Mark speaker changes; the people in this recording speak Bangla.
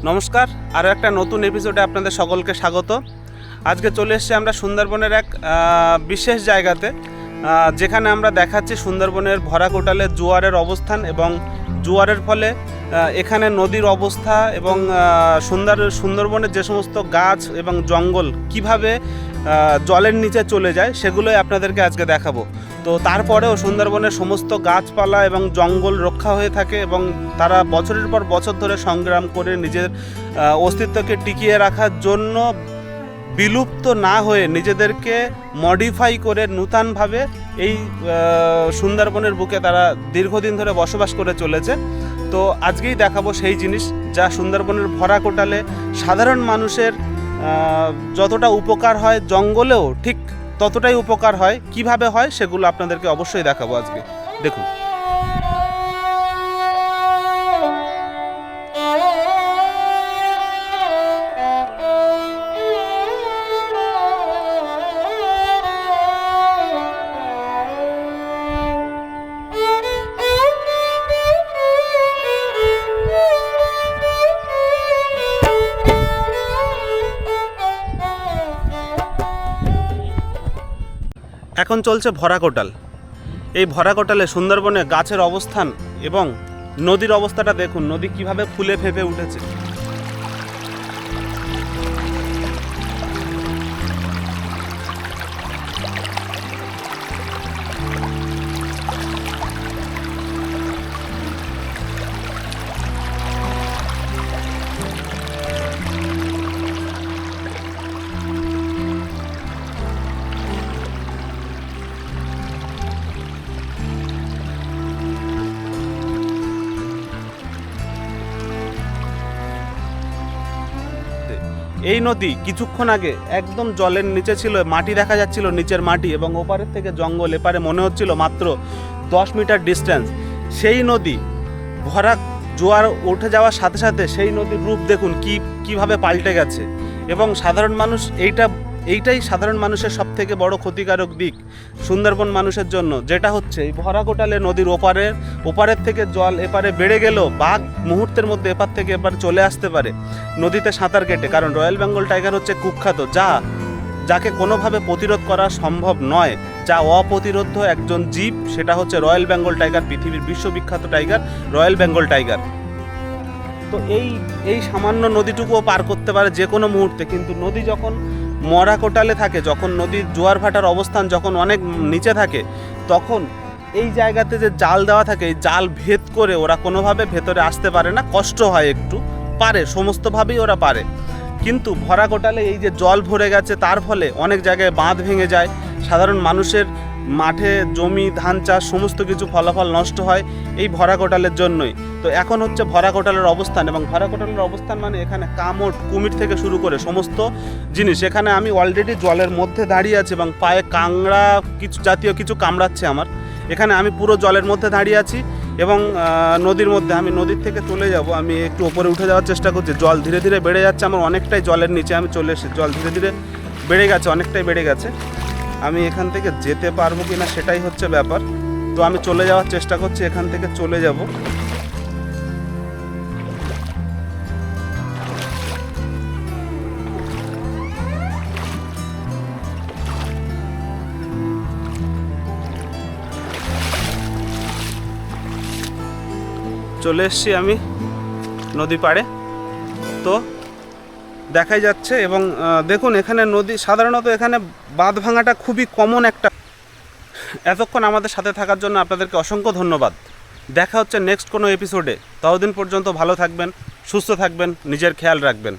Speaker 1: নমস্কার, আরও একটা নতুন এপিসোডে আপনাদের সকলকে স্বাগত। আজকে চলে এসেছি আমরা সুন্দরবনের এক বিশেষ জায়গাতে, যেখানে আমরা দেখাচ্ছি সুন্দরবনের ভরা কোটালে জোয়ারের অবস্থান এবং জোয়ারের ফলে এখানে নদীর অবস্থা এবং সুন্দরবনের যে সমস্ত গাছ এবং জঙ্গল কিভাবে জলের নিচে চলে যায় সেগুলোই আপনাদেরকে আজকে দেখাবো। তো তারপরেও সুন্দরবনের সমস্ত গাছপালা এবং জঙ্গল রক্ষা হয়ে থাকে এবং তারা বছরের পর বছর ধরে সংগ্রাম করে নিজের অস্তিত্বকে টিকিয়ে রাখার জন্য বিলুপ্ত না হয়ে নিজেদেরকে মডিফাই করে নূতনভাবে এই সুন্দরবনের বুকে তারা দীর্ঘদিন ধরে বসবাস করে চলেছে। তো আজকেই দেখাবো সেই জিনিস যা সুন্দরবনের ভরা কোটালে সাধারণ মানুষের যতটা উপকার হয় জঙ্গলেও ঠিক ততটাই উপকার হয়। কিভাবে হয় সেগুলো আপনাদেরকে অবশ্যই দেখাবো আজকে। দেখুন, এখন চলছে ভরা কোটাল। এই ভরা কোটালে সুন্দরবনে গাছের অবস্থান এবং নদীর অবস্থাটা দেখুন, নদী কিভাবে ফুলে ফেঁপে উঠেছে। এই নদী কিছুক্ষণ আগে একদম জলের নিচে ছিল, মাটি দেখা যাচ্ছিল, নিচের মাটি, এবং ওপারের থেকে জঙ্গল, এপারে মনে হচ্ছিল মাত্র 10 মিটার ডিস্টেন্স। সেই নদী ভরা জোয়ার উঠে যাওয়ার সাথে সাথে সেই নদীর রূপ দেখুন কিভাবে পাল্টে গেছে। এবং সাধারণ মানুষ এইটাই সাধারণ মানুষের সবথেকে বড় ক্ষতিকারক দিক সুন্দরবন মানুষের জন্য, যেটা হচ্ছে এই ভরা কোটালে নদীর ওপারের থেকে জল এপারে বেড়ে গেলেও বাঘ মুহূর্তের মধ্যে এপার থেকে এপার চলে আসতে পারে নদীতে সাঁতার কেটে। কারণ রয়্যাল বেঙ্গল টাইগার হচ্ছে কুখ্যাত, যাকে কোনোভাবে প্রতিরোধ করা সম্ভব নয়, যা অপ্রতিরোধ্য একজন জীব, সেটা হচ্ছে রয়্যাল বেঙ্গল টাইগার, পৃথিবীর বিশ্ববিখ্যাত টাইগার রয়্যাল বেঙ্গল টাইগার। তো এই সামান্য নদীটুকুও পার করতে পারে যে কোনো মুহূর্তে। কিন্তু নদী যখন মরা কোটালে থাকে, যখন নদীর জোয়ার ভাটার অবস্থান যখন অনেক নিচে থাকে, তখন এই জায়গাতে যে জাল দেওয়া থাকে, এই জাল ভেদ করে ওরা কোনোভাবে ভেতরে আসতে পারে না। কষ্ট হয় একটু, পারে সমস্তভাবেই ওরা পারে। কিন্তু ভরা কোটালে এই যে জল ভরে গেছে, তার ফলে অনেক জায়গায় বাঁধ ভেঙে যায়, সাধারণ মানুষের মাঠে জমি ধান চাষ সমস্ত কিছু ফলাফল নষ্ট হয় এই ভরা কোটালের জন্যই। তো এখন হচ্ছে ভরা কোটালের অবস্থান, এবং ভরা কোটালের অবস্থান মানে এখানে কামট, কুমির থেকে শুরু করে সমস্ত জিনিস। এখানে আমি অলরেডি জলের মধ্যে দাঁড়িয়ে আছি এবং পায়ে কাংড়া জাতীয় কিছু কামড়াচ্ছে আমার। এখানে আমি পুরো জলের মধ্যে দাঁড়িয়ে আছি এবং নদীর মধ্যে। আমি নদীর থেকে চলে যাব, আমি একটু ওপরে উঠে যাওয়ার চেষ্টা করছি। জল ধীরে ধীরে বেড়ে যাচ্ছে, আমার অনেকটাই জলের নিচে আমি চলে এসেছি। জল ধীরে ধীরে বেড়ে গেছে, অনেকটাই বেড়ে গেছে। আমি এখান থেকে যেতে পারবো কি না সেটাই হচ্ছে ব্যাপার। তো আমি চলে যাওয়ার চেষ্টা করছি, এখান থেকে চলে যাব। চলে এসছি আমি নদী পাড়ে। তো দেখাই যাচ্ছে, এবং দেখুন এখানে নদী, সাধারণত এখানে বাঁধ ভাঙাটা খুবই কমন একটা। এতক্ষণ আমাদের সাথে থাকার জন্য আপনাদেরকে অসংখ্য ধন্যবাদ। দেখা হচ্ছে নেক্সট কোনো এপিসোডে। ততদিন পর্যন্ত ভালো থাকবেন, সুস্থ থাকবেন, নিজের খেয়াল রাখবেন।